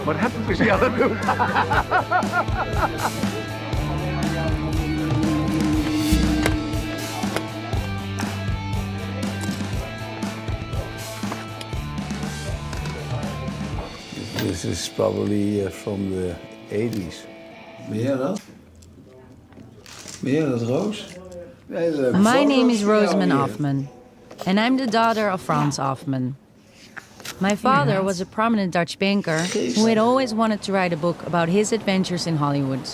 Wat heb ik ze aan het doen? This is probably from the 80s. Ben jij dat? Ben jij dat, Roos? My name is Rosamund Hoffman, and I'm the daughter of Franz Hoffman. My father was a prominent Dutch banker who had always wanted to write a book about his adventures in Hollywood.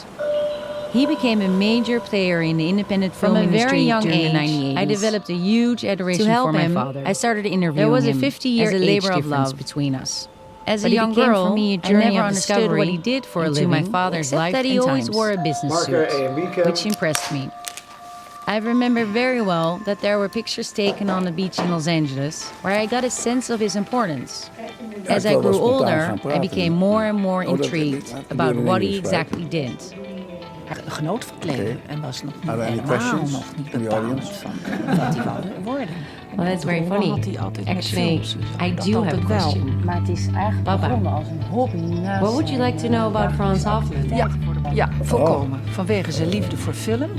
He became a major player in the independent film industry during the 1980s. I developed a huge adoration for my father. I started interviewing him. There was a 50-year labor of love between us. As a young girl, for me, I never understood what he did for a living, my father's life that he always wore a business suit, which impressed me. I remember very well that there were pictures taken on the beach in Los Angeles, where I got a sense of his importance. As I grew older, I became more and more intrigued about what he exactly did. Genoot van het leven en was nog niet helemaal nog niet bepaald van wat hij wilde worden. Well, that's very funny. Actually, I do have a question. Maar het is eigenlijk begonnen als een hobby. What would you like to know about Franz Hoffman? Ja, volkomen. Vanwege zijn liefde voor film.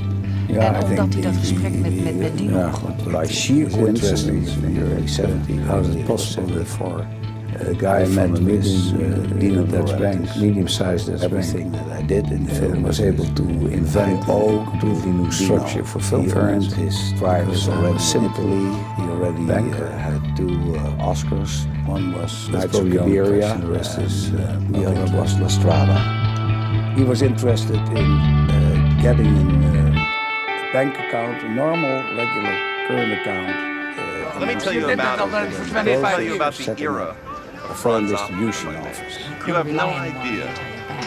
En omdat hij dat gesprek met Dino had. By sheer coincidence in the early 70s, how is it possible for a guy from a Dutch bank, medium-sized Dutch everything that I did in the film, was able to invent all completely new structure for film. He earned his stripes already simply. He already had 2 Oscars. One was Knights of Iberia, and the rest is the other was La Strada. He was interested in getting a bank account, a normal, regular current account. Let me tell you about the era. A foreign distribution office. You have no idea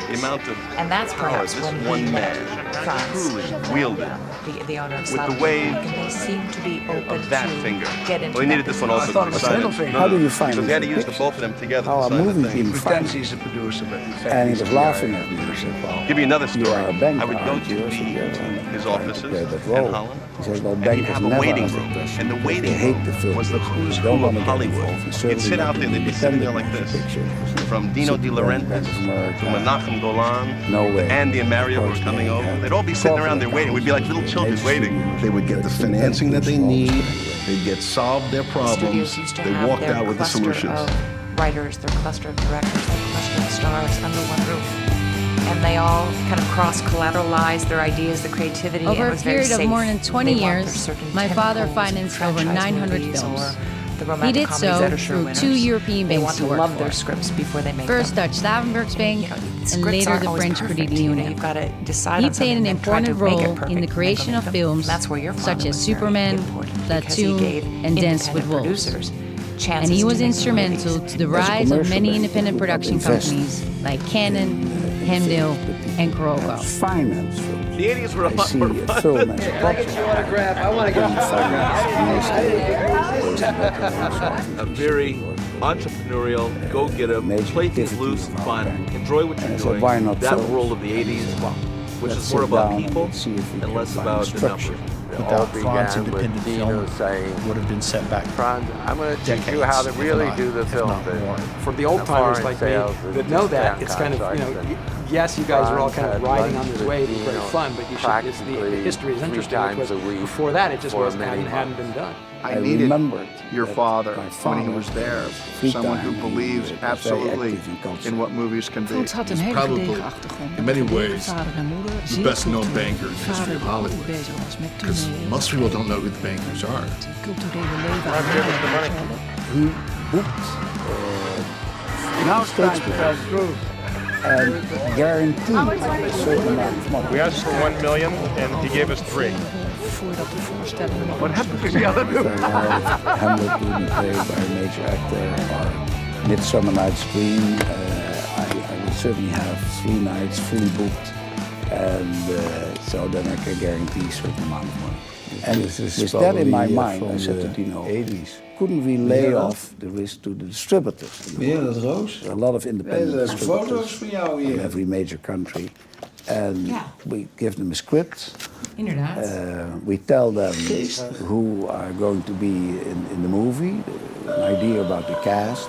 the amount of And that's power this one man truly wielded the owner of with the wave they seem to be open of that to finger. get into Well, he needed this one also to the side. How do you find Because it? he had to use the both of them together. How a to sign the movie thing. being financed. He's a producer, but in fact, And he was laughing at me. He said, well, Give you another you story. are a banker, I would go aren't to you? I said, yes, his I'm offices trying to play that in role. Holland. He said, well, And he'd bankers have a never waiting ask the room. question. And the They waiting hate room the film. was the who's They don't who want of to get Hollywood. involved. And You'd certainly sit out there, they'd be sitting there like this. From Dino De Laurentiis to Menachem Golan No way. to Andy and Mario who were coming over. They'd all be sitting around there waiting. We'd be like little children waiting. They would get the financing that they need. They'd get solved their problems. Studios used to They have walked their out with the cluster solutions. of writers, their cluster of directors, their cluster of stars under one roof. And they all kind of cross-collateralized their ideas, the creativity. Over and it a was very period of safe. more than 20 They loved years, their certain my father tentacles and financed over franchise 900 movies films. or the He romantic did comedies so that are sure through winners. 2 European They banks want he to worked love for. their scripts before they make First them. Dutch Stavenbergs Bank, and Scripts later aren't the always French perfect, Credit you know, Union. you've got to decide He on something played an and then try to important make it role perfect in the and creation make of them. films That's where your such father as was very Superman, important because he Platoon, gave and Dance with independent Wolves. producers And chances he was to make instrumental movies. to the As a rise of commercial many bank, independent you would production invest companies like Canon, Hemdale, and Kuroko. Finance films. The 80s were a I lot see more a fun. film as a project. Autograph. I want to get A very entrepreneurial, go-getter, play things loose, fun, enjoy what And I you're said, doing. why not That films? world of the 80s, which Let's is more sit about down people and see if we and can less find about a the structure. numbers. Without Franz, independent film would have been set back. Franz, I'm going to teach decades, you how to if really not- do the if film not business. more. For the old timers like me that know that, it's kind of, yes, you guys are all kind of riding on this wave, it's very fun, but you should, the history is interesting because before that it just hadn't been done. I needed remembered your that father my when he father, was there, free someone who time, believes he was very absolutely active in culture. in what movies can be. Frans had een hele probably, gedegen achtergrond. in many ways, Vader en moeder, the zeer best-known cultureel. banker in the Vader history of die altijd Hollywood. bezig was met Because toneel, most people don't know who the bankers are. het culturele leven. He booked Now it's time to tell the truth. and guaranteed a certain amount of money. We asked for 1 million and he gave us 3. Voordat de voorstelling nog Wat heb ik ze aan het doen? So Hamlet will be played by a major actor, or Midsummer Night's Dream. I will certainly have 3 nights fully booked, and so then I can guarantee a certain amount of money. And with that in my mind, I said to Dino, 80s, couldn't we lay off the risk to the distributors? Ben jij dat, Roos? There are a lot of independent Hele distributors foto's van jou in hier. every major country, and we give them a script. Inderdaad. We tell them who are going to be in the movie, an idea about the cast,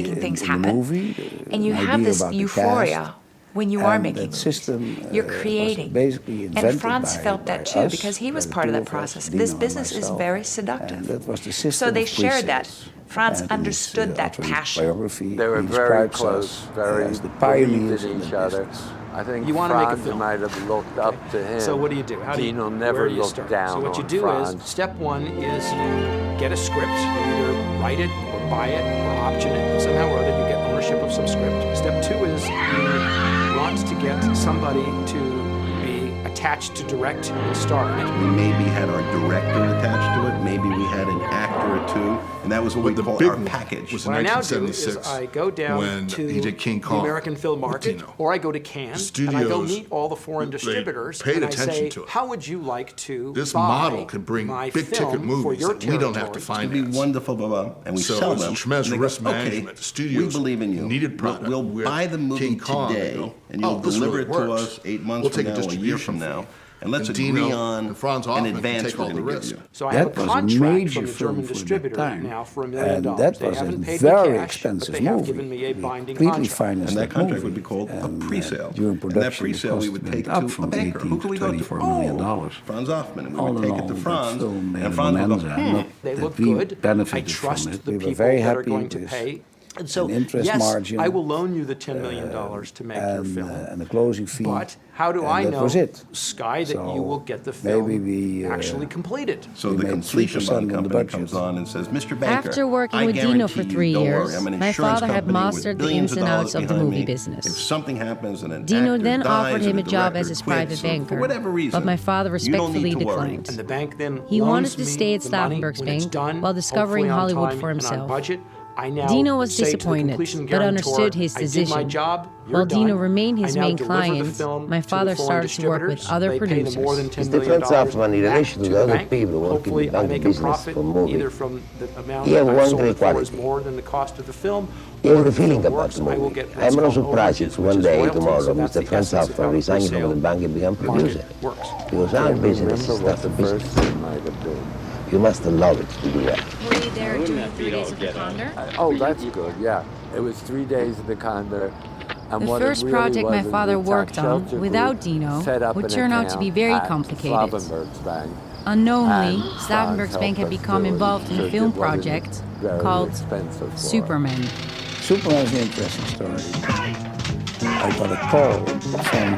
making things happen. Movie, and you have this euphoria when you are making system. You're creating. Basically and Franz felt that too, because he was part of that process. This business is very seductive. That was the system so they shared that. Franz understood that passion. They were very close, very as the pioneers in each other. I think you want to make a Franz film. might have looked up to him. So what do you do? Dino never looked down So what you on do Franz. is, step one is you get a script. You either write it or buy it or option it. Somehow or other you get ownership of some script. Step two is you want to get somebody to be a attached to direct and star in it. We maybe had our director attached to it. Maybe we had an actor or two, and that was what we called our package. Was What I in now do 1976 is I go down when to he did King the Kong American film market, Dino. or I go to Cannes, The and I go studios, meet all the foreign they distributors, paid and I attention say, to it. how would you like to This buy model could bring my big-ticket film for movies your that we don't have to territory? It'd be finance. wonderful, blah, blah, and we So sell it's a them. tremendous and they go, risk management. Okay, The studios we believe in you. needed product. We'll We're buy the movie King Kong, today, you know, and you'll this deliver really it to works. us 8 months We'll from take a now, a year from distribution now, fee. and let's And agree Dino on and Franz an Hoffman can advance take we're all going the to give risk. you. So I That have a was a contract major from the film German for that distributor time. now for $1 million. And that They was a haven't paid very me cash, expensive but they have movie. given me a binding Completely contract. financed And that that contract movie. would be called a And, pre-sale. during And that production, pre-sale we would take up to a from banker. 18 Who could we to go to? $24 million. Franz Hoffman. And we All would in take it all, to that Franz, film made and a Franz would go, bonanza. Not They that look we good. I benefited trust from it. the We were people very that are happy going to with pay. And so, an interest yes, margin, I will loan you the $10 million to make your film. and a closing fee. But how do and I that know, was it. Sky, that So you will get the film maybe we, actually completed? So We the made completion 3% bond on the company budget. comes on and says, Mr. Banker, After working I with Dino for guarantee 3 you, don't years, worry, I'm an my insurance father had company with mastered the billions ins and dollars outs of the behind movie me. business. If something happens and an Dino actor then dies offered him or a job director as his quits, private or banker, for whatever reason, but my father you don't need respectfully to worry. declined. And the bank then He wanted loans to me stay at the money Slavenberg's when it's bank done, while discovering hopefully on Hollywood time for and on himself. budget. I now Dino was say to the disappointed, completion but guarantor, understood his I did my decision. job, you're While Dino done. remained his I now main deliver the client, film my to the father foreign started to work with distributors. other They pay them more than producers. $10 million Franz Hoffman, in back relation to the the other bank. people working in Hopefully, the I bank make a business profit for movie. either from the amount He have that I one sold great it for is quality. more than the cost of the film. You have or the if the feeling film about works, the I will movie. get what's I'm not called surprised overages, if which one is day, royalties, tomorrow, so that's Mr. the Franz essence of Hoffman how resigns pre-sale from the bank and becomes market producer. works. Because our business is not a business. You must love it to do that. Were you there during 3 days of the Condor? Oh, that's good, yeah. It was 3 days of the Condor. And The what it first really project my was is father the worked on, Shelter without Group Dino, set up would an turn out to be account very at complicated. Slavenberg's bank. Unknowingly, And Slavenberg's Franz bank had helped us become do it, involved in so a it film wasn't project very called expensive for us. Superman. Superman is an interesting story. I got a call from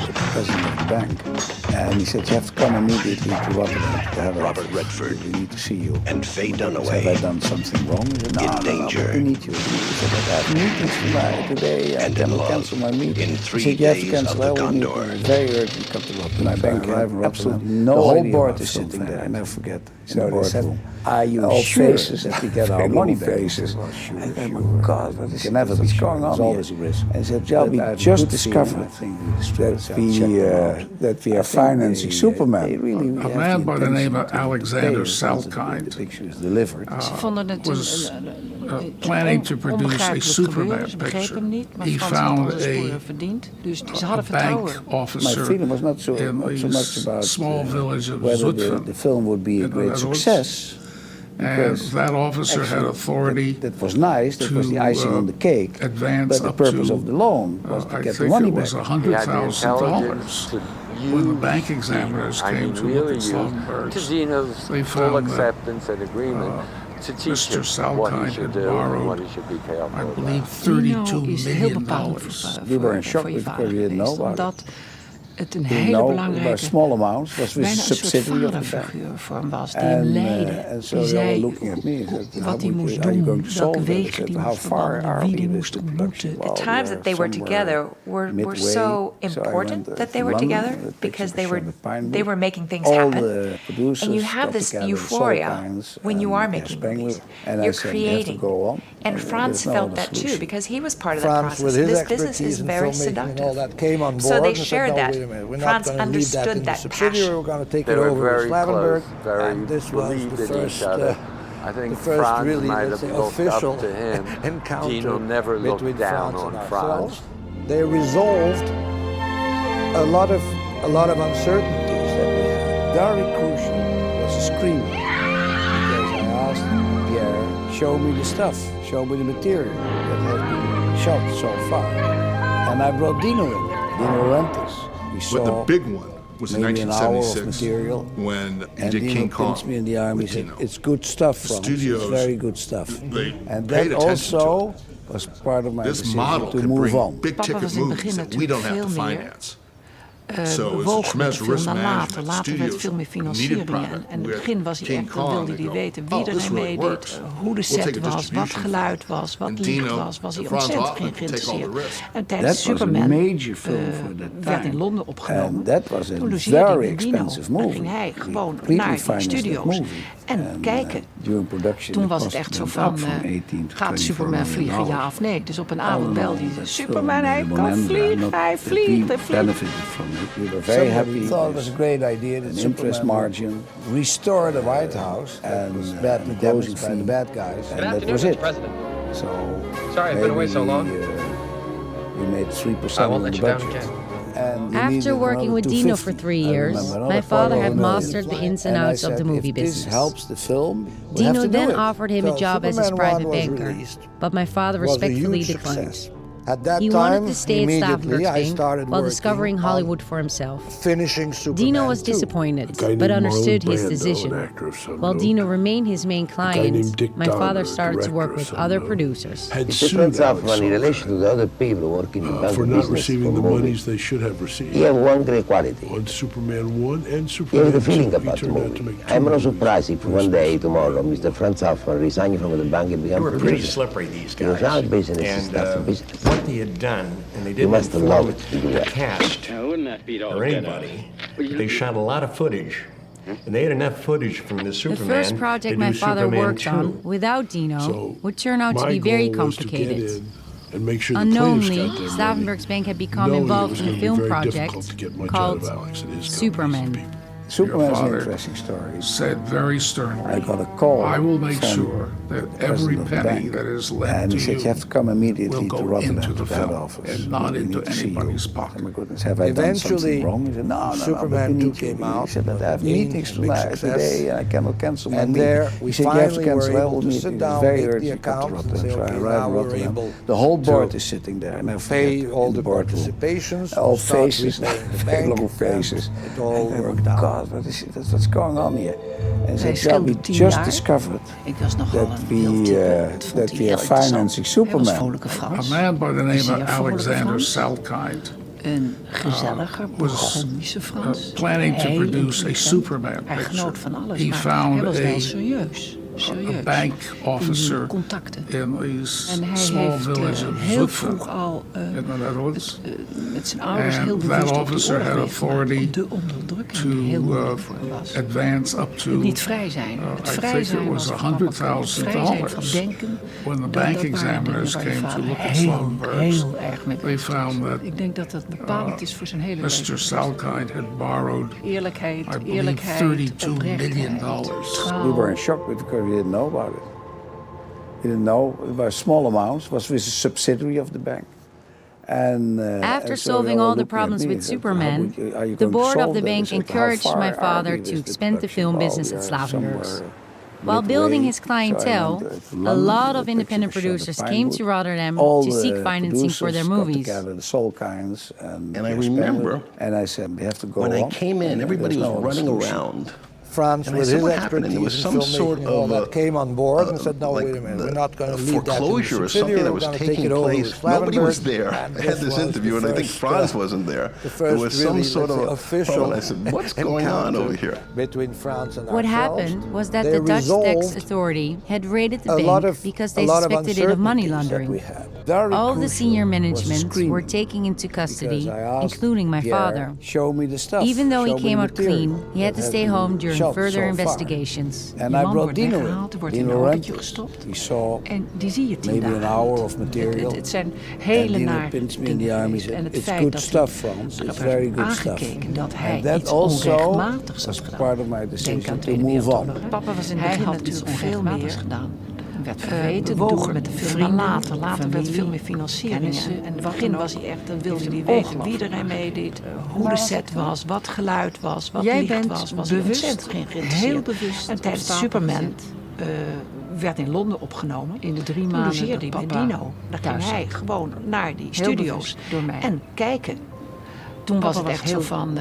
the president of the bank, and he said, you have to come immediately to Rotterdam to have Robert Redford we need to see you. and Faye I said, Dunaway have I done something wrong? He said, no, in no, danger. but we need you. He said, I have meetings today, I And in cannot love cancel my meeting. in He 3 said, you have to days cancel of the all meetings. Condor. Very urgent, come to Rotterdam. My bank had absolutely no The whole idea board about is film sitting thing. there. I never forget. So they said, boardroom. are you All sure faces that we get our Very money good back. faces. Well, sure, And sure. my God, what It is can never be what's sure. going on There's here? always a risk. And said, yeah, we just discovered that we are financing Superman. A man by the name of Alexander Salkind Ze vonden het was een planning to produce a onbegrijpelijk Superman gebeuren. Ze begrepen picture. hem niet, maar He Frans had al found zijn sporen a verdiend. Dus ze hadden vertrouwen. bank officer My feeling was not so in much the about small village of whether Zutphen. the film would be a in the great Netherlands. success. And because that officer had actually, authority that was nice. That was the to, icing on the cake. advance But the up purpose to, of the loan was to I get the think money it was back. $100,000. When the bank examiners came to look at Slavenberg's, Dino's they full found that acceptance and agreement to teach Mr. him what he Salkind should had do and what borrowed, he should be careful I about. believe, Dino $32 is heel million. bepalend We were in shock voor je because vader we didn't know geweest, about it. omdat het een We hele know belangrijke, by small amounts was with bijna a een soort subsidiary of the bank. vaderfiguur voor hem was, die hem leidde. And so Die they were zei looking at me and said, wat hij moest are you going doen, to solve welke it? I wegen said, die how moest far veranderen, are wie we die with moest the ontmoeten. production? The Well, times that they were somewhere together were midway. so So I important went, that they to were London. together The because picture was shown at Pinewood. they were making things All happen. the producers And you have got this together, euphoria Salkind when you and are making Spengler, movies. and I You're said, you have to creating. go on. And Franz there's no felt other that too solution. because he was part of the Franz, process. with his This business expertise is in very filmmaking and all seductive. that, came on board So they and said, shared no, that. wait a minute, we're Franz not going to leave that understood in the that subsidiary. passion. We're going to take They it were over with very Slavenberg, close, very and this was believed the in first, each other. I think the first Franz really, might let's have say, looked official up to him. encounter Dino never looked between down Franz on and Franz. ourselves. They resolved a lot of uncertainties that we had. Very crucial was the screening, because I asked Pierre, show me the stuff, show me the material that has been shot so far, and I brought Dino in, Dino Rentis. We saw But the big one was in maybe an hour of 1976 material, when he and did Dino King Kong. pinched me in the arm. He with said, Dino. "It's good stuff, The Franz. studios, It's very good stuff." they And paid that attention also was part of my This decision model to could move bring on. big Papa ticket was in het movies begin that we don't have to natuurlijk veel meer finance. bewogen met de film naar later. Later werd veel meer financiering. En in het begin was hij echt, dan wilde hij weten wie erin meedeed, hoe de set was, wat geluid was, wat licht was. Was hij ontzettend geïnteresseerd. En tijdens Superman werd in Londen opgenomen. Toen logeerde hij in Dino. Dan ging hij gewoon naar die studio's en kijken. Toen was het echt zo van, gaat Superman vliegen, ja of nee? Dus op een avond belde hij, Superman, hij kan vliegen, hij vliegt. We were very happy. We thought it was a great idea that interest margin, restore the White House that was badly damaged by the bad guys. And that was it. So sorry I've been away so long. We made 3% I won't of let the you down budget. again. After working with Dino for 3 years, my father had mastered the ins and outs of the movie business. Dino then offered him a job as his private banker, but my father respectfully declined. He wanted to stay at Stavenberg's Bank while discovering Hollywood for himself. Dino was disappointed, but understood his decision. While Dino remained his main client, my father started to work with other producers. Franz Hoffman, in relation to the other people working in bank for not business receiving the for movies, monies they should have received. he had one great quality. On Superman 1 and He Superman had a 2, feeling he about the turned out to movie. make I'm two not movies. surprised if one day, tomorrow, Mr. Franz Hoffman resigned from the bank and became They were pretty producer. slippery, these Because guys. our business is And that's the business. what they had done, and they You didn't must have inform loved to do the that. cast or anybody. They shot a lot of footage. And they had enough footage from the The Superman first project to do my father Superman worked 2. on, without Dino, So would turn out to my be very goal was to get complicated. in and make sure the plaintiffs Unknowingly, got their money, Stavenberg's Bank had become knowing it involved was in a gonna be film very project difficult to get much called out of Alex and his Superman. Superman is an father interesting story. said very sternly, I got a call. I will make from sure that the every president of the penny bank, that is lent and to he said, you have to come will immediately to go Rotterdam, into to the the head film office. and not We into need to see you. anybody's Oh pocket. my goodness, have I done something wrong? He said, no, Superman but we 2 need you. came He out, said, but I have gained meetings big tonight, success. today, and I cannot cancel my And meeting. there He we said, you have to finally cancel were all able to meetings. sit It's down, very make the urgent, come to accounts and Rotterdam. say, So I okay, arrived now in we're Rotterdam. able The whole board to is sitting there. And I pay all the participations, all start faces, repaying the very bank, long faces. and it all And I worked thought, out. God, what's going on here? And Hij he said, we scheelde 10 just jaar. discovered Ik was nogal that een wild type. Het vond that hij we heel are interessant. financing Hij was Superman. vrolijke Frans. A man by the name Zeer of vrolijke Alexander Frans. Salkind Een gezelliger, Bourgondische Frans. planning to Heel produce a intelligent. Superman Hij picture. genoot van alles, He maar found hij was wel a serieus. a bank officer contacten. in a En hij small heeft village of heel Zutphen vroeg al in the Netherlands. met zijn ouders heel And bewust that op die officer oorlog had meegemaakt, authority de onderdrukking to die heel moeilijk voor hem was. advance up to Het niet vrij zijn. Het I vrij think it zijn was was het vrij zijn van $100,000 denken. when the dat bank waren dingen examiners waar je came to vader look at heel Slumbergs. erg mee They bezig was. found that Ik denk dat dat bepalend is voor zijn hele Mr. leven. Salkind had borrowed Eerlijkheid, I believe eerlijkheid, $32 million. We were in shock because we didn't know about it. We didn't know. It was small amounts. It was with a subsidiary of the bank. And After so solving they all the looked at problems me with and said, Superman, are you the going to board of solve the that? I bank said, how encouraged far my are father we to with the expand the production? film Well, business we at are Slavenbergs. somewhere While building his midway. clientele, So I went to a London, lot the of independent picture show, producers the came Pinewood. to Rotterdam All to seek the financing for their producers got movies. together, the Solkinds and And I Jas remember Penwood, and I said, we have to go when I on. came in, And everybody there's was no other running solution. around. France, And I with said, his what happened? And there was expertise some in sort filmmaking and all of that, came on board and said, no, like wait a minute, the- we're not going a to leave that to the foreclosure or something subsidiary, that we're was going to take taking it over place. with Nobody was Slavenberg. there. And I had this this was interview, the and I think first, Franz wasn't there. The There first was some really, sort of let's say, a official problem. I said, what's going on encounter over here? between France and What ourselves. happened was that They the Dutch tax resolved authority had raided the a bank lot of- because a they lot of suspected it of money uncertainties that laundering. we had. Very All of the crucial senior was management screening, were taken into custody, because I asked including my Pierre, father. Show me the stuff. Even though he Show me came the out clean, material he had that to has stay been home during shot further so far. investigations. And Die I man brought wordt Dino weggehaald, er in. wordt in een Dino autootje Rempel. gestopt. We saw En die zie je 10 maybe an dagen. hour of material. Het zijn And hele Dino naar pinched me in dingen the arm. He geweest. En said, het it's feit good dat stuff, hij Frans. It's erop very werd good stuff. aangekeken dat hij And that iets also onrechtmatigs had was gedaan. part of my Denk decision aan to Tweede move on. Wereldoorlog. Papa was in het Hij begin had natuurlijk iets veel onrechtmatigs meer. gedaan. Werd verweten, bewogen door met de film. vrienden, Maar later werd familie, veel meer financieringen. kennissen. En in het begin was hij echt, dan wilde hij weten wie erin meedeed, hoe de set was, wat geluid was, wat Jij licht bent was. Was bewust, ontzettend geïnteresseerd. heel bewust En tijdens op stapel Superman gezet. werd in Londen opgenomen. In de 3 Toen maanden logeerde dat hij bij papa Dino. Dan ging thuis hij zat. gewoon naar die Heel studio's bewust door mij. en kijken Toen was het echt heel van,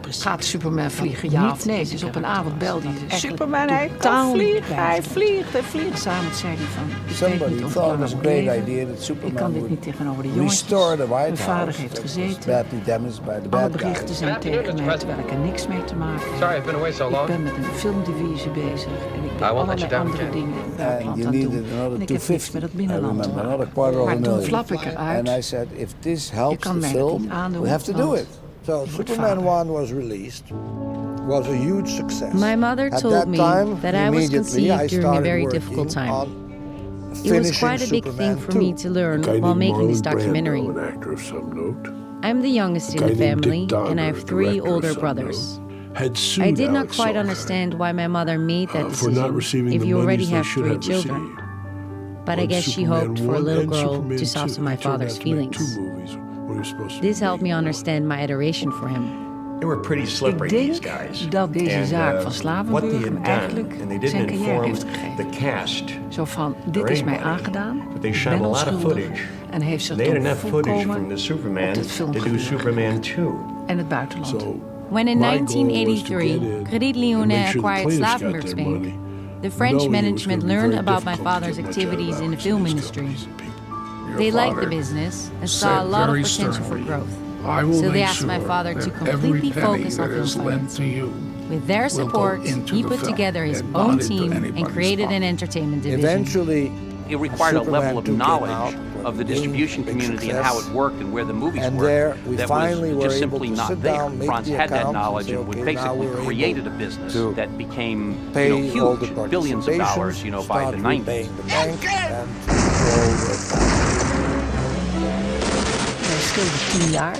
gaat Superman vliegen, ja of nee? Dus op een avond belde hij, Superman, hij kan vliegen, hij vliegt. Samen zei hij van, Somebody thought it was a great idea that ik Superman kan dit would niet tegenover de jongens. restore the White Mijn vader House heeft that was gezeten. badly damaged by the Alle bad berichten guys. zijn tegen mij, terwijl ik er niks mee te maken heb. Sorry, I've been away so long. Ik ben met een filmdivisie bezig en ik ben I won't let allerlei you down andere again. dingen in het And buitenland you aan het needed doen. another En ik heb niks 250. met het I binnenland te remember maken. another quarter of Maar a toen million. flap ik eruit. And I said, if this helps kan the mij dat film, niet aandoen, we have to do want it. So Superman 1 was released. Was a huge success. My mother At told that me time, that I was immediately, I conceived during a started very working difficult time. on It was finishing quite a big Superman thing for 2. me to learn A guy while named making this Marlon documentary. Brando, an actor of some note. I'm the youngest in A the guy named family, Dick Donner, and I have a 3 director of older some brothers. note, had sued I did not Alex quite Salkind, understand why my mother made that for not decision receiving if the you already monies they have should 3 have children. received. But I On guess she Superman hoped for a 1 little and girl Superman to 2, soften my he turned father's out to make feelings. 2 movies when he was supposed to This make helped me one. understand my adoration for him. They were pretty slippery, Ik these denk guys. dat deze And, zaak van what they Slavenburg had hem done, eigenlijk and they zijn didn't carrière inform heeft gegeven. the cast Zo van, or dit is mij anybody, aangedaan, but they ik shot ben a lot of onschuldig. footage. En heeft zich They had toen enough footage from volkomen the Superman op dit film to do gericht. Superman 2. En het buitenland. So When in my goal was to 1983, get in Credit and Lyonnais make sure the acquired plaintiffs got Slavenberg's their bank, money, the French knowing it was management gonna be learned very about my difficult to father's get much activities out in of the film these industry. companies and people. Your They liked the father business and saw said a lot of very potential for sternly, growth. I will So they make asked my sure father to that completely every penny focus on that film is lent finance. to you With their will go support, into he the put film together his and own not into team and anybody's created an pocket. entertainment division. Eventually, It required a Superman level of 2 came knowledge out, of the being distribution big community and how it success. worked and where the movies And were. there we that finally was were just able simply to not sit there. down, make Franz the had that accounts and knowledge say, and would okay, now basically we're created able a business to that became pay all huge, the billions of dollars, participations, by start the 90s. repaying the bank and control Hij speelde 10 jaar.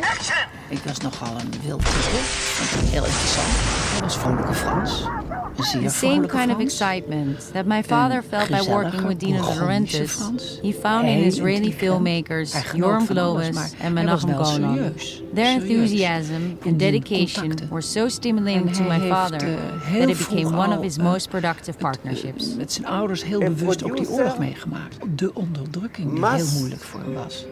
Ik was nogal een wild type. Vond het heel interessant. Hij was vrolijke Frans. Een zeer The same vrolijke kind of Frans. excitement that my father felt by working with Dino De Laurentiis, he found in Israeli filmmakers Yoram Globus and Menachem Golan. Their enthusiasm and dedication were so stimulating to my father that it became one of his most productive partnerships. Met zijn ouders heel bewust ook die oorlog meegemaakt. De onderdrukking die heel moeilijk voor hem was.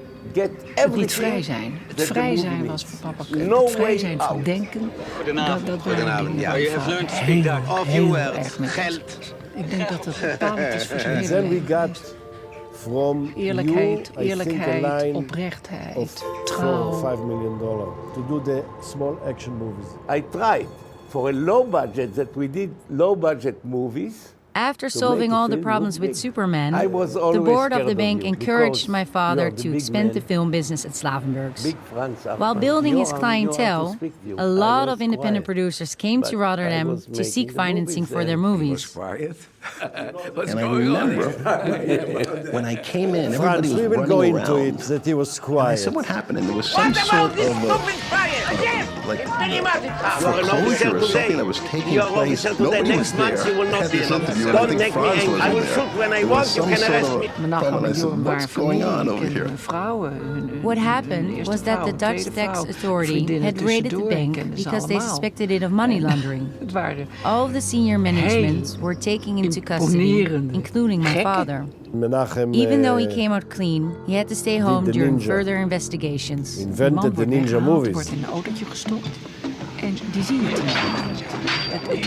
Het niet vrij zijn. Het vrij zijn was voor papa het vrij zijn van denken. Dat waren dingen waar je heel erg mee bezig was. Ik denk dat het bepalend is voor zijn And then we hele leven. got from Eerlijkheid, you, I think, a line oprechtheid, of trouw. $4 or $5 million to do the small action movies. I tried for a low budget that we did low budget movies. After To solving make all the the film problems look with big. Superman, I was the always board of scared the of bank you encouraged because my father you are the to big expand man. the film business at Slavenberg's. Big France, While building his clientele, a lot of independent producers came to Rotterdam to seek financing for their movies. And I remember when I came in, everybody was we will running go around. into it that he was And I quiet. said, what happened? And there was some sort of like foreclosure or something that was taking place. Nobody was there. Had this interview, and I think Franz wasn't there. There was some sort of problem. I said, what's going on over here? What happened was that the Dutch tax authority had raided the bank because they suspected it of money laundering. All of the senior management were taken into custody, including my father. Menachem, Even though he came out clean, he had to stay home the during ninja. further investigations. Invented the ninja movies. Wordt in een autootje gestopt. En die zie je toen.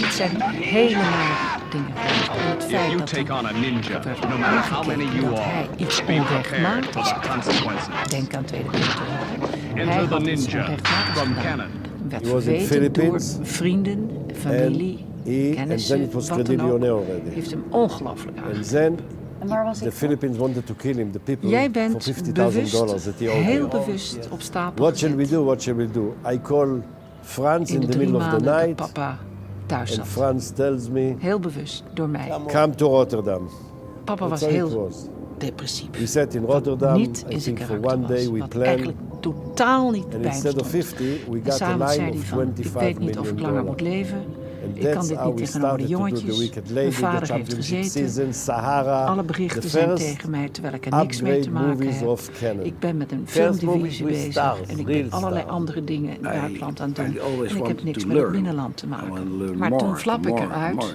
Het zijn hele nare dingen. En het feit You dat take on a er ninja, werd no matter how many aangekeken you dat hij are. iets Be prepared for onrechtmatigs the consequences. denk aan Tweede Wereldoorlog. Hij Enter the had iets ninja onrechtmatigs from gedaan. Cannon. Werd He was in verweten door Philippines. vrienden, familie, And kennissen, then it was wat dan Credit ook. Lyonnais already. Heeft hem ongelooflijk And aangekeken. then En waar was the ik? Philippines wanted to kill him, the people, Jij for bent $50,000 bewust, that he owed heel them. bewust op stapel What shall we gezet do? What shall we do? I call Franz in in de the 3 middle of the maanden dat night, papa thuis and zat. Franz tells me, Heel bewust, door mij. come to Rotterdam. Papa was That's how it heel was. depressief. We sat in Rotterdam, Niet I in zijn think for karakter one day was. we Wat planned, eigenlijk totaal niet and bij hem instead of stond. 50, we En got a s'avonds zei line hij of van, ik $25 weet niet of ik langer moet million. leven. And Ik kan that's dit how niet we tegenover de started to do the jongetjes. Wicked Mijn Lady, the vader heeft Championship gezeten. Season, Sahara, Alle the berichten zijn first tegen mij, terwijl ik er niks mee te upgrade maken movies heb. of Cannon. Ik ben met een First movies filmdivisie with bezig stars, en ik real ben allerlei stars. andere dingen in het buitenland aan het doen. I always En ik heb wanted niks to met het learn. binnenland te I wanted to maken. learn Maar more, toen flap ik more, eruit. more.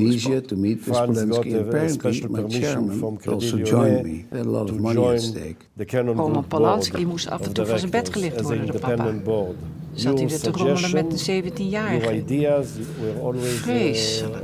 Tunisia to meet with Polanski. Apparently, my chairman also joined me. They had a lot of money at stake. Roman Polanski moest af en toe van zijn bed gelicht worden door papa. Zat hij er te rommelen met een 17-jarige. Vreselijk.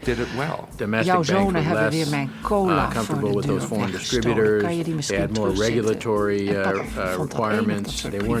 did it well. Domestic Jouw banks zonen were hebben less weer mijn cola voor comfortable de with those deur foreign weggestolen. distributors. Kan je die They misschien had more terugzetten? regulatory En papa vond dat enig, dat requirements. soort They weren't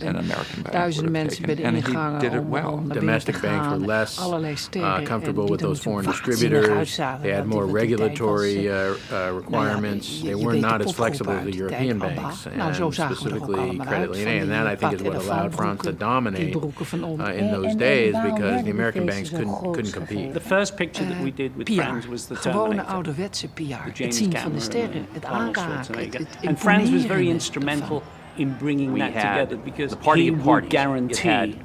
an American bank duizenden would have mensen bij de taken. And he ingangen did it om well. naar binnen te Domestic banks were gaan. less Allerlei sterren comfortable en with die er those foreign natuurlijk waanzinnig distributors. uitzagen, They had want more in die tijd was, regulatory requirements. je They weet were de not as popgroep flexible as uit the die European tijd, ABBA. banks, Nou, zo and zagen we er ook specifically allemaal Credit uit, Lyonnais. van And that, die I think, is what Patek allowed France to Philippe dominate die broeken van onder. in those days, because the American banks couldn't compete. The first picture that we did with PR, Franz was the gewone Terminator. ouderwetse PR. The Het James zien van Cameron de sterren, het Arnold aanraken, Schwarzenegger. het And Franz was very imponeren instrumental in bringing We that had together because the party he of would parties. It guarantee had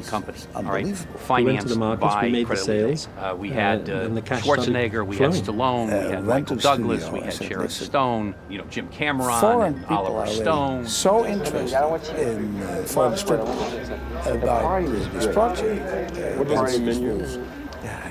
independent company. All right, unbelievable. financed the markets, by we made the Credit Lyonnais. sales, We had and the cash Schwarzenegger, we had started Stallone, we had went Michael to the Douglas, studio, we I had said, Sharon listen, Stone, Jim Cameron, Foreign and people are Oliver really Stone. so interested in foreign script about this project. What are the menus? Yeah,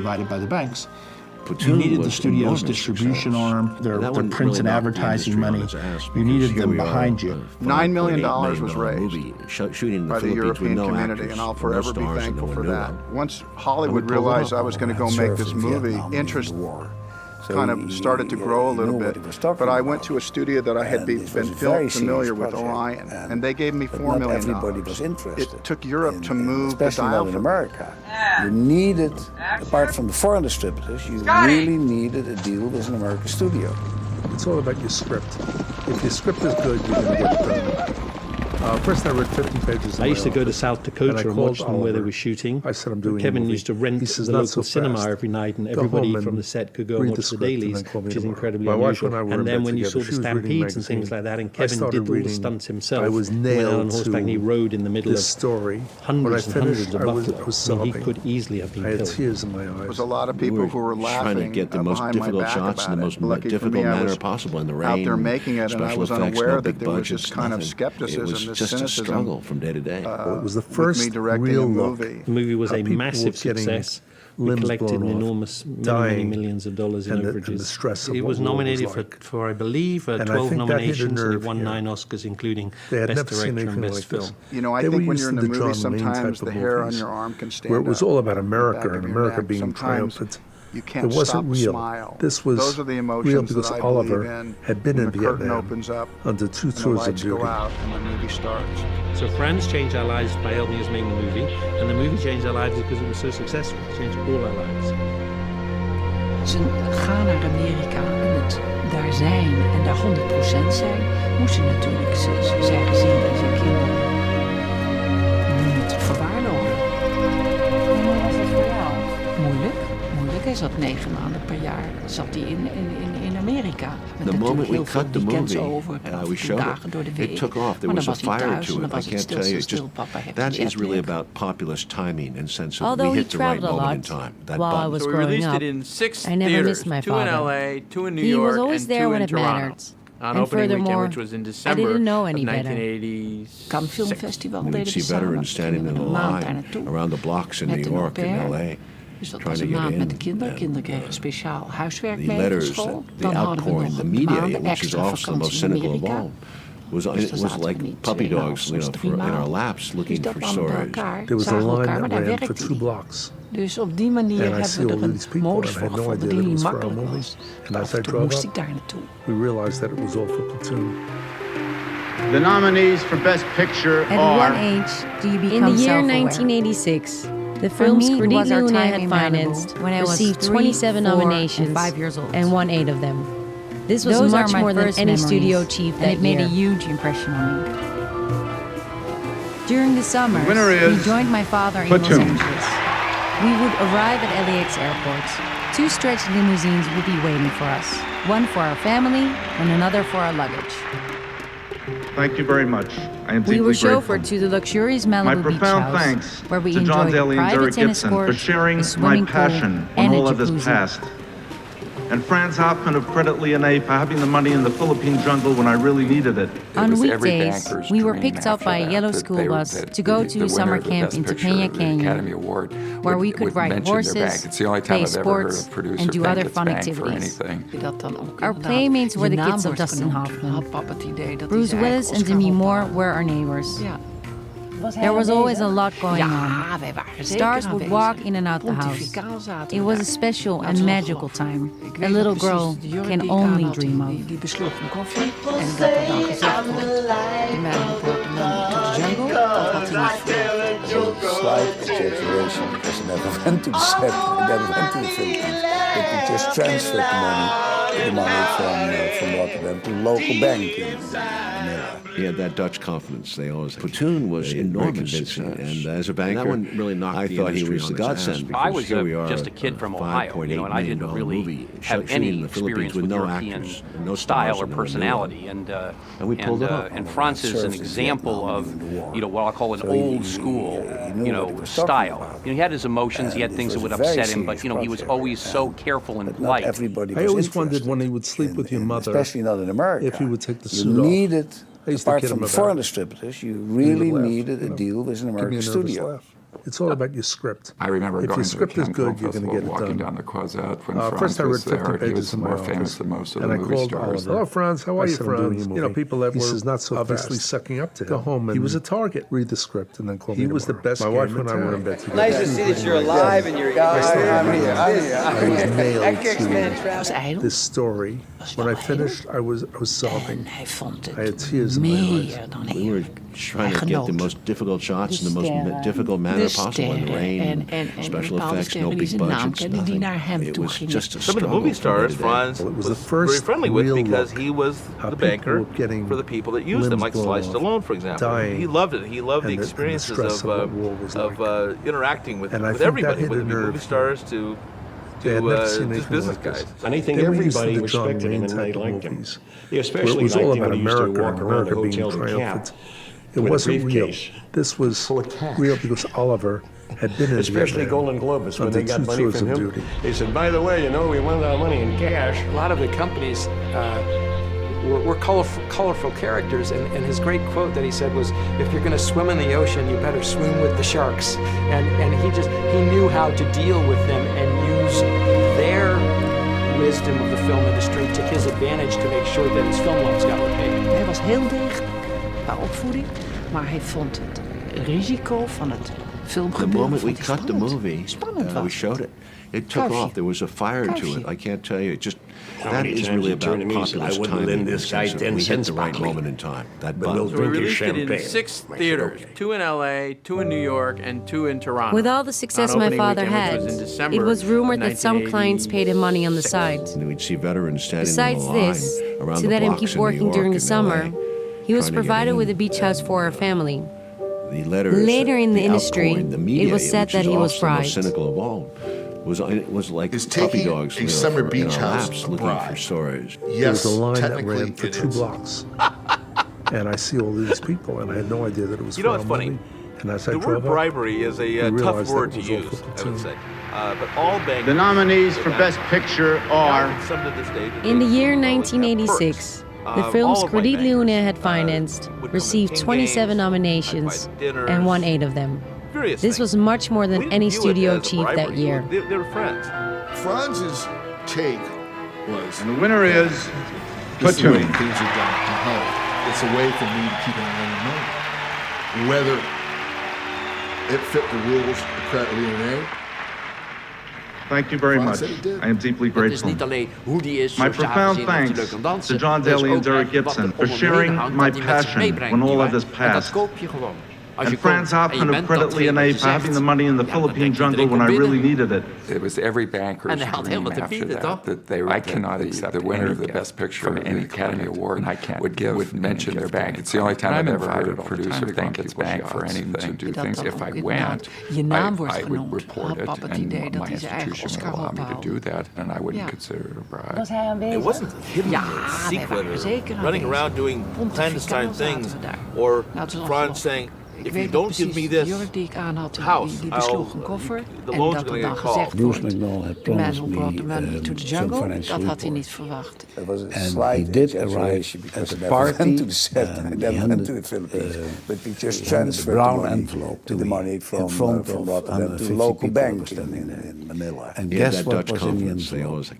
provided by the banks. You Platoon needed the was studio's enormous distribution success. arm, their That print one really and knocked the advertising industry on money. its ass, You because needed here them we are, behind you. $9 million $5.8 was raised movie shooting in the by the Philippines with European no community, actors, and I'll no forever be stars, and thankful no for one knew that. them. Once And Hollywood we pulled it realized off. I was going to go make served this in movie, Vietnam interest during the war. So kind of started to grow a little knew what bit. he was talking But I about. went to a studio that I had And been it was a very familiar serious with, project, Orion, and they gave me but $4 not million. everybody was interested It took Europe to move the especially dial not in for me. America. You needed, apart from the foreign distributors, you really needed a deal with an American studio. It's all about your script. If your script is good, you're going to get it done. First, I read 50 pages. I used to go to South Dakota and watch them where they were shooting. I said, I'm doing Kevin a movie. used to rent says, the "Not local so cinema fast. every night, and Go everybody home from and the set could go and read watch the script and dailies, then call me which is tomorrow." incredibly My wife unusual. and I were in And then bed when you saw together. the She was reading stampedes and magazine. things like that, and I Kevin started did all the reading. stunts himself. I was Went out on nailed horseback and he to rode in the middle this of story. hundreds When I and finished, hundreds of I was buffalo. I mean, he sobbing. could easily have been I had killed. tears in my eyes. There was a lot of people who were laughing trying to get the most behind my difficult back shots in the about most it. Lucky for difficult me, I manner was possible in the rain. out there making it, and I special was effects, unaware no that big there was budgets, this kind of nothing. skepticism, It was this just a cynicism. struggle from day to day. It was the with me first directing real a look. movie. The movie was How a people massive were getting success. We limbs collected blown off, enormous, many dying, millions of dollars in and overages. the stress of It what was war was nominated like. for, I believe, And I 12 think that hit a nominations, and nerve it won here. 9 Oscars, including They had Best never seen Director and anything Best like Film. this. You know, I They were think when used you're in to a the movie, John Wayne sometimes type the of hair on movies, your arm can stand where it was up all about on the America back of and your America neck. being Sometimes triumphant. you can't It wasn't stop a real. smile. This was Those are the emotions real because that I Oliver believe in had been when in the curtain Vietnam opens up under 2 and the tours of lights go duty. out and the movie starts. So France changed our lives by helping us make the movie, and the movie changed our lives because it was so successful. It changed all our lives. Ze gaan naar Amerika en het daar zijn en daar 100% zijn, moest je natuurlijk zijn gezin en zijn kinderen niet verwaarlozen. En hoe was dat voor jou? Moeilijk. Hij zat 9 maanden per jaar zat hij in Amerika. Met The moment we heel veel cut the weekends movie, over, we showed dagen door de it. week. It took off. There Maar was a dan was hij fire thuis to en dan it. I was het can't tell you. stil, Just papa heeft that een is really jetlag. about populist timing and sense of Although we he hit the right traveled a moment in lot time. That while I button. was So we growing released up, it in 6 I never theaters, missed my 2 in father. LA, 2 in New He York, was always and there 2 when in it Toronto. mattered. On And opening weekend, furthermore, which was in I December didn't know of any better. 1986. Cannes Film Festival And you'd deden see we samen. veterans standing in a Gingen we een maand daar line naartoe. around the blocks in Met New een au York and pair. LA. Dus dat trying was to een get maand in. met de kinderen. And, Kinderen kregen speciaal huiswerk the mee van letters, school. the Dan hadden we outpouring, nog the een media, maand which is extra also the most vakantie in cynical of Amerika. all. It Dus dan was zaten we like niet puppy 2 dogs, maanden, soms 3 in our maanden. laps Dus looking dat for allemaal bij stories. elkaar, There was a zagen line elkaar, maar that daar ran for werkte 2 hij. blocks. Dus op die manier And I hebben see we all er of een these people, modus and I voor had no gevonden idea die that it niet was for our makkelijk movie. was. And as I Toen drove moest up, ik daar naartoe. we realized that it was all for Platoon. The nominees for Best Picture At are... what age do you become In the year self-aware? 1986, the For film me, it Screen was our Luna time had in financed Malibu when I received 3, 27 4, nominations and 5 years old. and won 8 of them. This was Those are much my more than first any memories, studio achieved and that it made year. a huge impression on me. During the summers, winner we is joined my father in Platoon. Los Angeles. We would arrive at LAX airport. 2 stretched limousines would be waiting for us. One for our family and another for our luggage. Thank you very much. I am We deeply were grateful. chauffeured to the luxurious My Malibu beach profound house, thanks where we to John enjoyed Daly and private Derek tennis Gibson for courts, sharing a my swimming pool, passion and when a all of this jacuzzi. passed. And Franz Hoffman of Credit Lyonnais for having the money in the Philippine jungle when I really needed it. On weekdays, we were picked up by a yellow school bus to go to summer camp into Peña Canyon, where we could ride horses, play sports, and do other fun activities. Our playmates were the kids of Dustin Hoffman. Bruce Willis and Demi Moore were our neighbors. There was always a lot going on. Stars would walk in and out the house. It was a special and magical time. A little girl can only dream of. Die besloeg een koffie en dat er dan gezegd wordt, de man brought the money to the jungle, dat had hij niet verwacht. Slight exaggeration because I never went to the set, I never went to the Philippines. But we just transferred the money from Rotterdam to a local bank in Manila. He had that Dutch confidence. They always Platoon was enormous, and as a banker, that one really knocked I thought he was the godsend. I was just a kid from Ohio, and I didn't really have any experience with European style or personality. And we pulled it off. And Franz is an example of, what I'll call an old school, style. He had his emotions, he had things that would upset him, but he was always so careful and polite. I always wondered when he would sleep with your mother, especially not in America, if he would take the you suit off. needed, apart kid from him the about foreign it. distributors, you really needed a deal with an American studio. It's all about your script. I remember if going your to the script is Cannes good, Film you're going to Festival, get it walking done. down the Croisette when Franz First, I read was 50 there. He pages was in my more office, famous than most of and the I movie called stars. Oliver. Hello, Franz. How are you, Franz? People that were not so obviously sucking up to him. Go home and he was a target. Read the script and then call me. He was the best. My wife and I were in bed together. Nice to see that you're alive and you're. I was nailed to this story. When I finished, I was sobbing. I had tears in my eyes. We were trying to get the most difficult shots in the most difficult manner possible in the rain. Special effects, no big budgets, nothing. It was just a Some of the movie stars, Franz was very friendly with because he was the banker for the people that used them, like Sly Stallone, for example. He loved it. He loved the experiences of interacting with everybody, whether it be movie stars to just business guys. And I think everybody respected him and they liked him. They especially liked him when he used to walk around the hotel in cap. It wasn't real. This was real because Oliver had been in especially Golden Globus, when they got money from him. They said, by the way, we want our money in cash. A lot of the companies were colorful characters, and his great quote that he said was, if you're going to swim in the ocean, you better swim with the sharks. And he knew how to deal with them and use their wisdom of the film industry to his advantage to make sure that his film loans got repaid. Hij was heel degelijk qua opvoeding, maar hij vond het risico van het filmgebeuren. The moment we cut the movie, we showed it. It took off. There was a fire to it. I can't tell you. That is really about populist timing. We hit the right moment in time. That button. So we released it in 6 theaters, 2 in LA, 2 in New York, and 2 in Toronto. With all the success my father had, it was rumored that some clients paid him money on the side. And we'd see veterans standing Besides in the line this, around to the let him blocks keep in New working York during the and summer, LA, he was trying to get provided in. with a beach house for our family. The letters, Later in the industry, outpouring, the media, it was said which that is he was also the most bribed. cynical of all. It was like Is puppy taking dogs a summer in beach our house laps a looking bribe? for stories. Yes, there was a line that technically ran for it 2 is. blocks. And I see all these people, and I had no idea that it was You know for what's our funny? movie. And as I The drove word up, bribery is a we tough realized that word it to was all use, for I would platoon. say. But all bankers... The nominees for Best Picture are... In the year 1986, the films Credit Leone had financed received 27 nominations and won 8 of them. This was much more than any studio achieved that year. They were friends. Franz's take was... And the winner is This is the way Platoon. things are done in Hollywood. It's a way for me to keep an eye on the money. Whether it fit the rules of Credit Leone. Thank you very much. I am deeply Het is grateful. niet alleen hoe die is, My sociaal profound gezien, of hij leuk thanks kan dansen. to John Het is Daly and ook Derek echt wat Gibson er for om hem sharing heen hangt, my dat hij met zich passion meebrengt, when all nietwaar? of this En dat passed. koop je gewoon. Als And je komt Franz en je Hoffman of bent Credit datgene Leone wat je for having zegt, the money in the ja, dan Philippine denkt iedereen, jungle when kom I really binnen. needed it. It was every banker's En hij had dream helemaal te after vieren, that, toch? that they I cannot accept the winner of the Best Picture from any Academy Award would mention their bank. It's the only time I've ever heard a producer thank its bank for anything to do things. If I went, je naam wordt I would genoemd. report Had it, papa het and idee dat my hij zijn eigen institution Oscar would allow me to do that, and I wouldn't Ja. consider it a bribe. Was hij aanwezig? It wasn't hidden Ja, or wij secret waren or zeker running aanwezig. around doing clandestine Pontificaal zaten things we daar. or Nou, het was Franz ongelooflijk. saying, Ik if you weet nog don't give me precies, de this jurk die ik aan had, house, die besloeg I'll- een koffer. the En loans dat are er gonna dan get called. gezegd Bruce wordt, McDonald had the man promised who brought the money me to the some jungle, financial dat had hij report. niet verwacht. There was a And slight he did exaggeration arrive because at I a never party, went to the set. I and he never went handed, to the Philippines. But we just he handed transferred a brown the money envelope to to the me money in from front of Rotterdam to 150 the local people bank standing there. in Manila. And Yeah, guess that what Dutch was in the conference, they envelope? always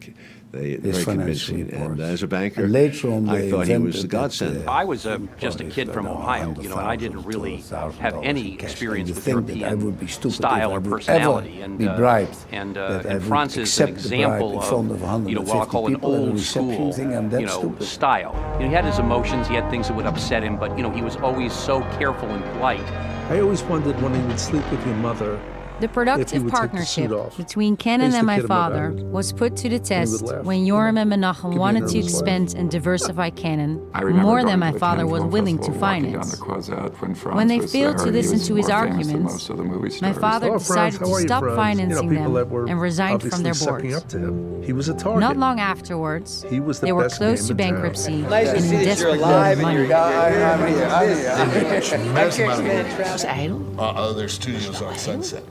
very His financial convincing. report. And as a banker, And later on I they thought he was the invented godsend. that, I was just a kid from Ohio, and I didn't really have any experience You with think that I European would be stupid style if I or would personality, ever and be bribed, and that I would Franz is an accept the bribe example in front of of, you know, what I'll 150 call an people at a old reception school, thing. I'm that you know, stupid. style. You know, he had his emotions, he had things that would upset him, but you know, he was always so careful and polite. I always wondered when he would sleep with your mother. The productive would take the suit partnership off. between I Kenan used and to my kid him about father it. was put to the would test laugh. when Yoram and Menachem Give me wanted another to laugh. expand and diversify Kenan I remember more going than to my the father Cannes was Film willing to Festival, walking finance. down the Croisette when Franz When they was failed there, to he listen was to his more famous than arguments, most of the movie my stars. father Oh, decided Franz, to how are you, stop Franz? financing people that them were and resigned from their obviously sucking boards. up to him. He was a target. Not long afterwards, He was the they were best close to game in town. bankruptcy Nice to and see in that you're desperate need alive of and you're money. Tremendous amount of money. Dat is ijdel. Their studios on Sunset.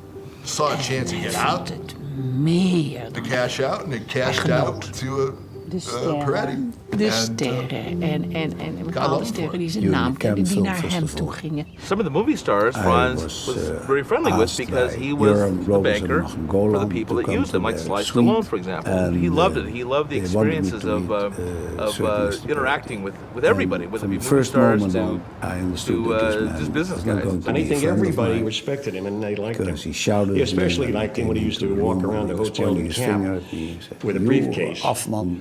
Saw a chance to get out, Meer. to cash out, and they cashed out to De a sterren. Peretti. De And, sterren. En bepaalde love sterren die zijn Jullie naam kenden, die Cannes naar Film hem Festival. toe gingen. Some of the movie stars Franz was very friendly with asked because by he was Yoram the Robinson banker Machem for the Golan people to that come used him, to like their Sly suite, Stallone, for example. and, He loved it. He loved the they wanted me experiences to of certain interacting with everybody, whether it be From the movie first stars moment to on, I understood that this man just business was not guys. going to And I be a think friend of everybody mine, respected him and they liked him. because he shouted He at me especially when liked him when he used to came walk into the around the room, hotel pointing in his finger cap at me and said, with a "You, briefcase. Hoffman,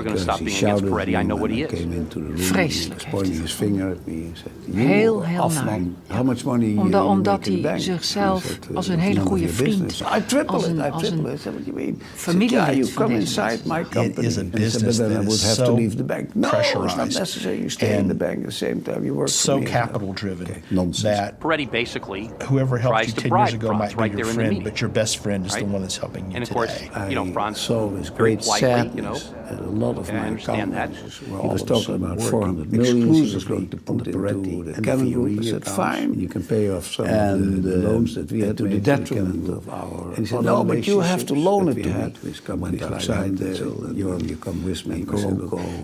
never going to stop being against Peretti. I know what he is. Vreselijk pointing his finger at me. He said, Heel naar. How much money Omdat hij zichzelf als een hele goede vriend, als een familielid you van come deze inside my company. It is a business then I that would is have so to leave the bank. No, it's not pressurized necessary. You stay in the bank at the same time you work so for me. capital driven that Peretti basically whoever helped tries you to 10 bribe years ago Franz might be right your there in the friend, meeting. but your best friend is the Right? one that's helping you And of today. course, you know, Franz saw with very great politely, you know, sadness a lot of and I my understand that. account managers were all talking about 400 million he was going to put into the Canon Group. I said, fine, you can pay off some of the loans that we had to the detriment of our. And he said, no, but you have to loan it to me. Went outside, you come with me.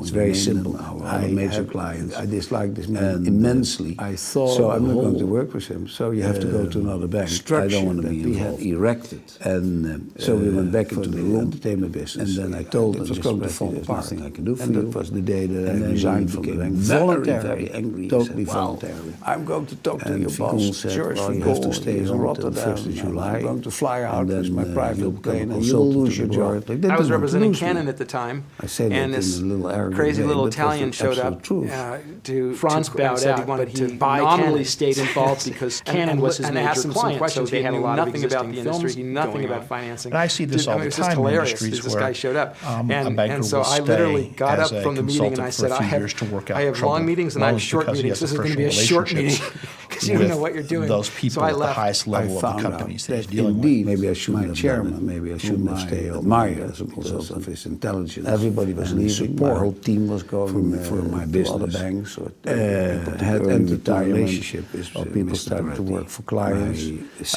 It's very simple. Our major clients. I dislike this man immensely. I thought so I'm not going to work with him. So you have to go to another bank. I don't want to be involved. We had erected, and so we went back into the entertainment business. And then I told them it was going to fall apart. Nothing I can do for you. And that was the day that I resigned from the bank. Very angry, totally voluntarily. I'm going to talk to your boss, George Figon. You have to stay in Rotterdam. 1st of July. I'm going to fly out with my private plane, and you'll lose your job. I was representing Canon at the time, and this crazy little Italian showed up to Franz bowed out. He wanted to buy nominally stayed involved because Canon was his major client, so they had nothing about the industry, nothing about financing. And I see this all the time in industries this where guy showed up, a banker and so will I literally stay got as up a from the meeting and I said, consultant for a few years to work out I have long troubled meetings and I have loans short because he meetings. has This is going to be a personal short meeting relationships because you don't know what you're doing. those people so I at the left. highest level of the companies that he's dealing indeed, with. maybe I shouldn't have chairman, maybe I shouldn't have stayed on as a result of his intelligence. Everybody was leaving. My whole team was going for my business. Other banks had entered the relationship of people started to work for clients.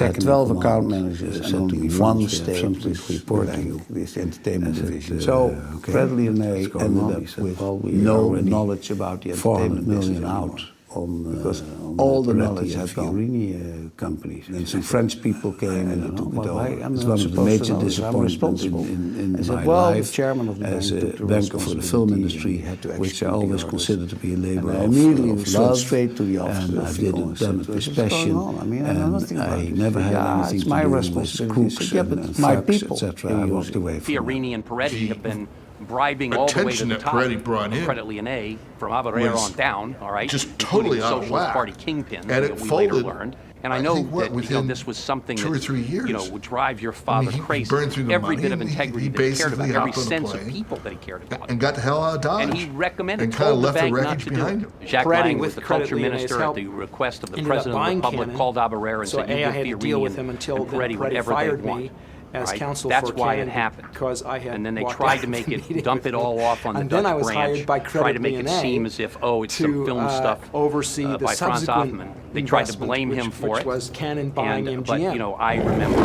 I had 12 account managers and only one stayed reporting this entertainment division. So Bradley and I ended up with no knowledge about the entertainment million out. Because all the knowledge had gone. Companies and some French people came and took it over. It's one of the major disappointments in my life as a banker for the film industry, which I always considered to be a labor of love. Straight to the office, and I did it done it with passion. And I never had anything to do with crooks and my people, etc. I walked away from Fiorini and Peretti have been bribing all the way to the top of Credit Lyonnais from Abarera on down, all right? Just totally out of Socialist whack. Party kingpin, And that it we folded, later learned. And I know that this was something 2 or 3 years. that would drive your father crazy. Burned through the every money, bit of and integrity he that he cared about, basically every hopped on a sense of plane people that he cared about. and got the hell out of Dodge. And he recommended, and kind of told the left the bank not wreckage to do behind it. him. Jacques Peretti, Lang, with the Credit culture Lyonnais' minister at help, the request of the ended up president of the buying republic, Canon. called Abarera and So said, you I give had to deal Fiorini with him until and Peretti Peretti whatever they fired want. me as Right? counsel That's for why Canon it happened. because I had and then they walked tried out to make of the it, meeting dump it all off on the and Dutch then I was branch, hired by try Credit to make it Lyonnais seem as if, oh, it's some film stuff oversee the by Franz subsequent Hoffman. They tried to investment, blame him for which it. was Canon buying MGM. But, you know, I remember,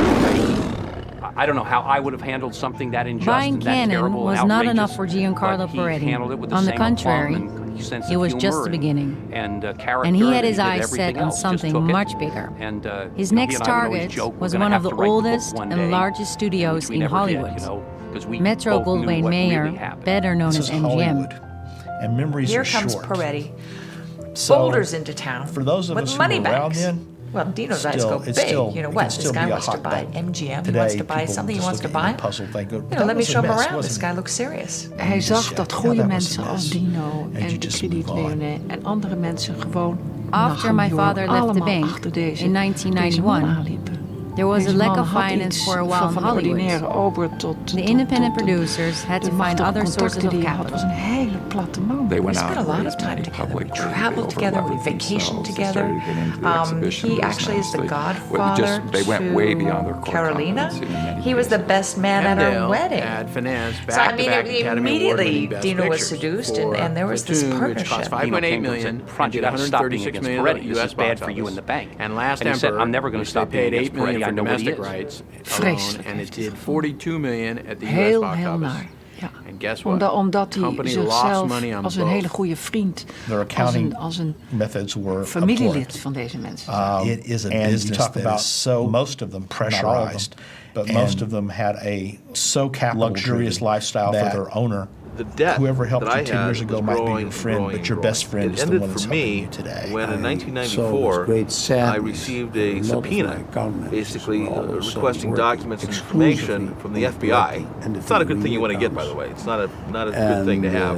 I don't know how I would have handled something that unjust Buying and that Canon terrible was and not outrageous, enough for Giancarlo but he Peretti. handled it with the On the same contrary, aplomb and sense it of was humor just the beginning. and character, And he had his did eyes everything set on else, just something took it. much bigger. And, His you know, next he and I would always target joke, we're was gonna one have of to the write book oldest one and day, largest studios which we in never Hollywood. did, you know, 'cause we Metro both knew Goldwyn what Mayer, really happened. better known This as is MGM. Hollywood, and memories Here are comes short. Peretti. So, Boulders into town for those of with us who money were around bags. then, Well, Dino's eyes still- go it's big. still- You know it what? can This still guy be a wants to hot buy button. MGM. He Today, wants to buy people something. He just wants to look at buy. the puzzle, they go, You know, that let me was a show him mess, around. This wasn't guy it? looks serious. Hij zag dat goede that was mensen a als mess. Dino And en you de just Krediet move on. Lyonnais en andere mensen gewoon After my father left the bank achter deze, in deze 1991, man aanliepen. there was a Deze lack man of had finance iets for a while in van de Hollywood. ordinaire ober tot The independent tot producers had de to find machtige other sources contacten of die hij had. Was capital. een hele platte man. They We went spent out a lot and of time raised together. money We publicly. traveled They together. We overleveraged vacationed themselves. They together. started getting into the exhibition He business. actually is the They- godfather they went way beyond their to core Carolina. competency in many He was the best man at our Hemdale wedding. had financed So I mean, back-to-back Academy immediately Award-winning Best Dino was Pictures seduced, for and there was this Platoon, which partnership. cost $5.8 million Franz, you and got to stop being 136 against million Peretti. This U.S. is bad box for you office. in the bank. And Last And he said, Emperor, I'm never going to which stop they paid being $8 against million Peretti. I for know what he domestic is. rights alone, Vreselijk and it heeft hij did het 42 million at the U.S. Heel, box heel office. naar. Ja. And guess what? Omdat hij Company lost zichzelf money on als een both. hele goede vriend, Their als accounting een methods were familielid abhorrent. van deze mensen. It is a business that is so most of them pressurized, but most of them had a so luxurious lifestyle for their owner. The debt Whoever helped that you I 10 had years ago was might be growing, your friend, growing, but your growing. best friend It is the ended one for that's me helping you today. when in saw 1994 with great sadness I received a lot of subpoena, my account managers basically were all of a sudden requesting working documents and information exclusively from the on FBI. and the It's not a good thing you want to get, accounts. by the way. It's not a good thing to have.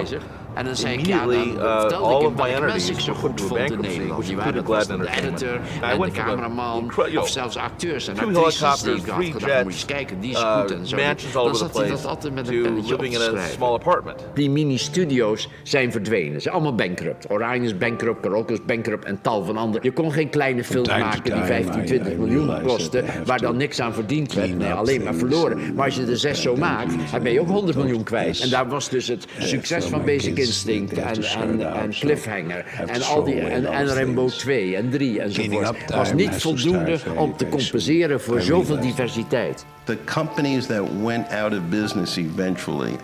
bezig. En dan zei ik, ja, dan vertelde ik hem welke mensen ik zo goed vond in Nederland. Die waren, dat was dan de editor en de cameraman, of zelfs acteurs en actrices die ik had gedacht, moet je eens kijken, die is goed en zo. Dan zat hij dat altijd met een pennetje op te schrijven. Die mini-studio's zijn verdwenen. Ze zijn allemaal bankrupt. Orion is bankrupt, Carolco is bankrupt en tal van anderen. Je kon geen kleine film maken die 15, 20 miljoen kostte, waar dan niks aan verdiend werd. Nee, alleen maar verloren. Maar als je er 6 zo maakt, dan ben je ook 100 miljoen kwijt. En daar was dus het succes van Basic Instinct en Cliffhanger en al die en Rambo 2 en 3 enzovoort. Was niet voldoende om te compenseren voor zoveel diversiteit. The companies that went out of business eventually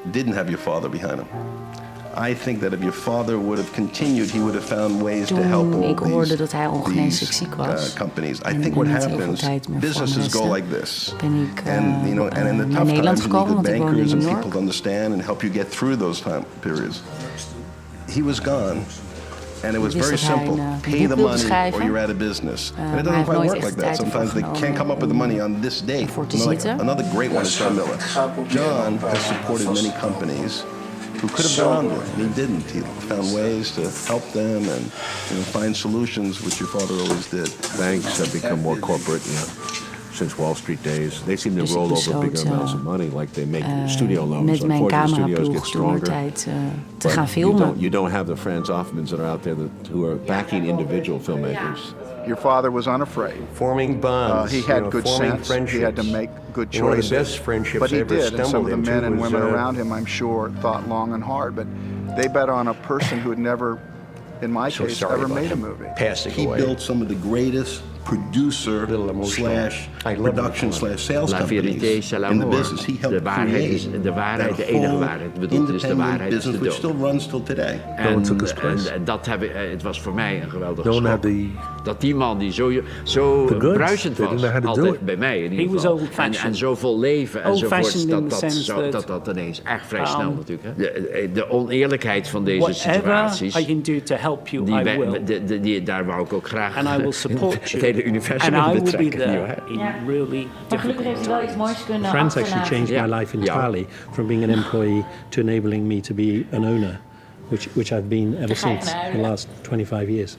didn't have your father behind them. I think that if your father would have continued, he would have found ways to help all ik hoorde dat hij ongeneeslijk ziek was. Companies. I think what happens, businesses go like this. Ben ik and in the tough Nederland times, you gekomen, need want ik woonde in bankers and New York. people to understand and help you get through those time periods. He was gone. And it was very simple. Pay the money or you're out of business. And it doesn't quite work like that. Sometimes they can't come up with the money on this date. Another great one is John Miller. John has supported many companies who could have gone under, and he didn't. He found ways to help them and find solutions, which your father always did. Banks have become more corporate since Wall Street days. They seem to roll over bigger amounts of money, like they make studio loans. Met mijn cameraploeg toen tijd te gaan filmen. You don't have the Franz Hoffmans that are out there who are backing individual filmmakers. Your father was unafraid. Forming bonds. He had good sense. He had to make good choices. One of the best friendships but he ever did, and some of the stumbled men and into women was, around him, I'm sure, thought long and hard. But they bet on a person who had never, in my case, ever made a movie. He built some of the greatest producer slash production slash sales companies in the business. He helped create de waarheid, de that enige whole waarheid. Bedoeld is de waarheid is business de which still runs till today. En dat het was voor mij een geweldige schok. Dat die man die zo bruisend was, altijd bij mij in ieder geval. En zo vol leven enzovoort, dat ineens echt vrij snel natuurlijk. De oneerlijkheid van deze situaties, daar wou ik ook graag het hele universum in betrekken. Maar gelukkig heeft hij wel iets moois kunnen Franz actually changed my life entirely from being an employee to enabling me to be an owner, which I've been ever since the last 25 years.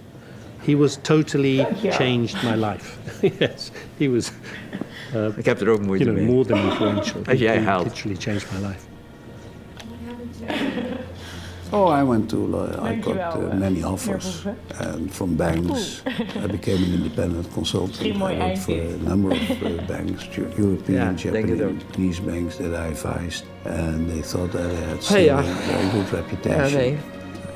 He was totally changed my life. Yes, he was. Ik heb er ook moeite mee. More than influential. Als jij he haalt. literally changed my life. Oh, I got many offers and from banks. I became an independent consultant. I worked for a number of banks, European, Japanese banks that I advised, and they thought that I had still a very good reputation.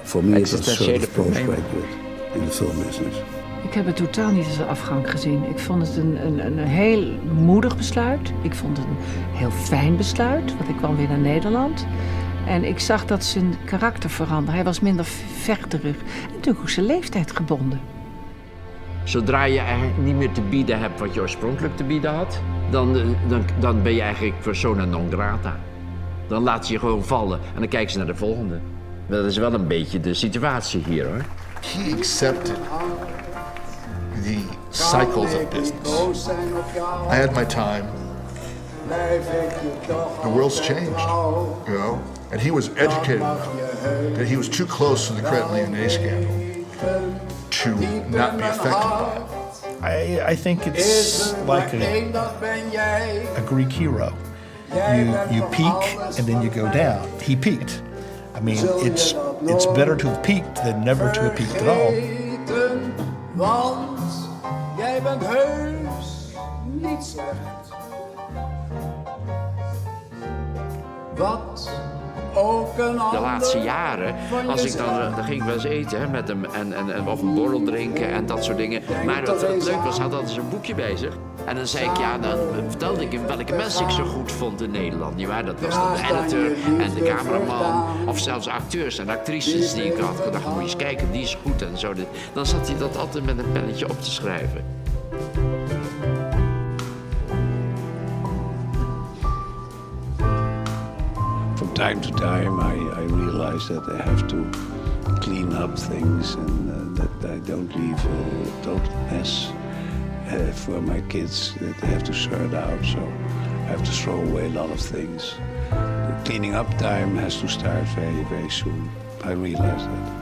For me, it was sort of postgraduate in the film business. Ik heb het totaal niet als een afgang gezien. Ik vond het een heel moedig besluit. Ik vond het een heel fijn besluit, want ik kwam weer naar Nederland. En ik zag dat zijn karakter veranderde. Hij was minder vechterig. En natuurlijk ook zijn leeftijd gebonden. Zodra je eigenlijk niet meer te bieden hebt wat je oorspronkelijk te bieden had, dan ben je eigenlijk persona non grata. Dan laat ze je gewoon vallen en dan kijken ze naar de volgende. Dat is wel een beetje de situatie hier, hoor. He accepted the cycles of business. I had my time. The world's changed, and he was educated enough that he was too close to the Credit Lyonnais scandal to not be affected by it. I think it's like a Greek hero. You peak and then you go down. He peaked. I mean, it's better to have peaked than never to have peaked at all. Want jij bent heus niet slecht. Wat ook een de laatste jaren, als ik dan ging ik wel eens eten met hem of een borrel drinken en dat soort dingen. Maar wat leuk was, had altijd zo'n boekje bij zich. En dan zei ik, dan vertelde ik hem welke mensen ik zo goed vond in Nederland. Nietwaar? Dat was dan de editor en de cameraman. Of zelfs acteurs en actrices die ik had gedacht, moet je eens kijken, die is goed en zo. Dan zat hij dat altijd met een pennetje op te schrijven. From time to time, I realize that I have to clean up things and that I don't leave a total mess for my kids that they have to sort out. So I have to throw away a lot of things. The cleaning up time has to start very, very soon. I realize that.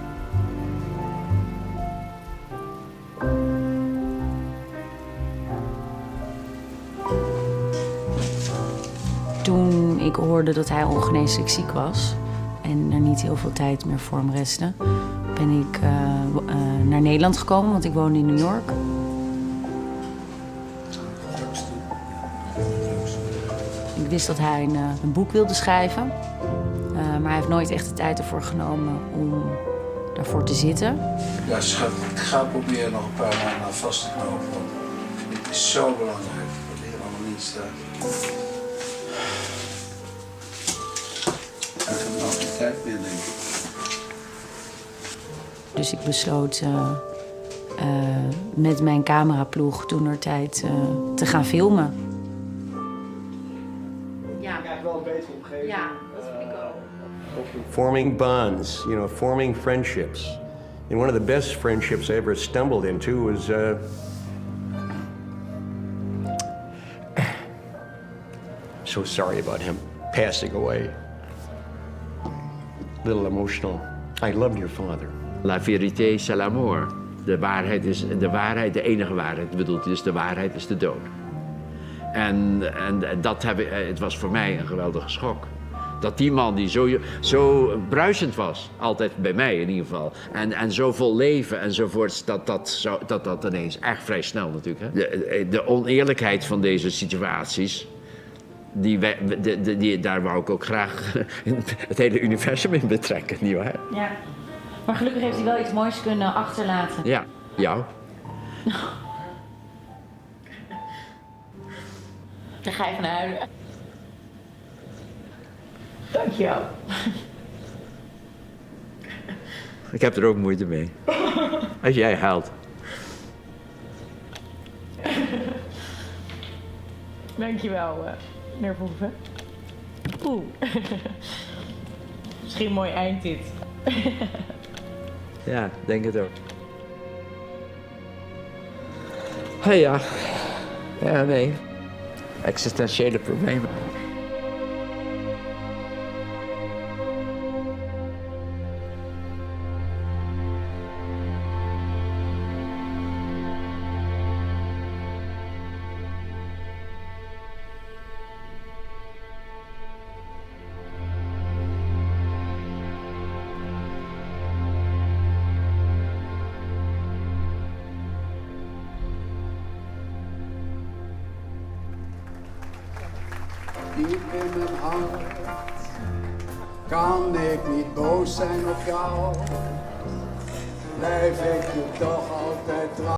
Toen ik hoorde dat hij ongeneeslijk ziek was en er niet heel veel tijd meer voor hem restte, ben ik naar Nederland gekomen, want ik woonde in New York. Ik wist dat hij een boek wilde schrijven, Maar hij heeft nooit echt de tijd ervoor genomen om daarvoor te zitten. Ja, schat, ik ga proberen nog een paar maanden aan vast te knopen. Want het is zo belangrijk dat hier allemaal niet staat. Ik heb nog geen tijd meer, denk ik. Dus ik besloot met mijn cameraploeg toentertijd te gaan filmen. Ja, wel een betere omgeving. Ja, dat vind ik ook. Forming bonds, forming friendships. And one of the best friendships I ever stumbled into was so sorry about him passing away. A little emotional. I loved your father. La vérité, c'est la mort. De waarheid, de enige waarheid bedoelt hij, dus de waarheid is de dood. En dat het was voor mij een geweldige schok. Dat die man die zo bruisend was, altijd bij mij in ieder geval, en zo vol leven enzovoorts, dat ineens echt vrij snel natuurlijk. Hè? De oneerlijkheid van deze situaties, daar wou ik ook graag het hele universum in betrekken, nietwaar? Ja, maar gelukkig heeft hij wel iets moois kunnen achterlaten. Ja, jou. Dan ga je van huilen. Dankjewel. Ik heb er ook moeite mee. Als jij huilt. Dankjewel, meneer Verhoeven. Oeh. Misschien een mooi eind dit. Ja, denk het ook. Hey, ja. Ja, nee. Existentiële problemen. Diep in mijn hart kan ik niet boos zijn op jou. Blijf ik je toch altijd trouw.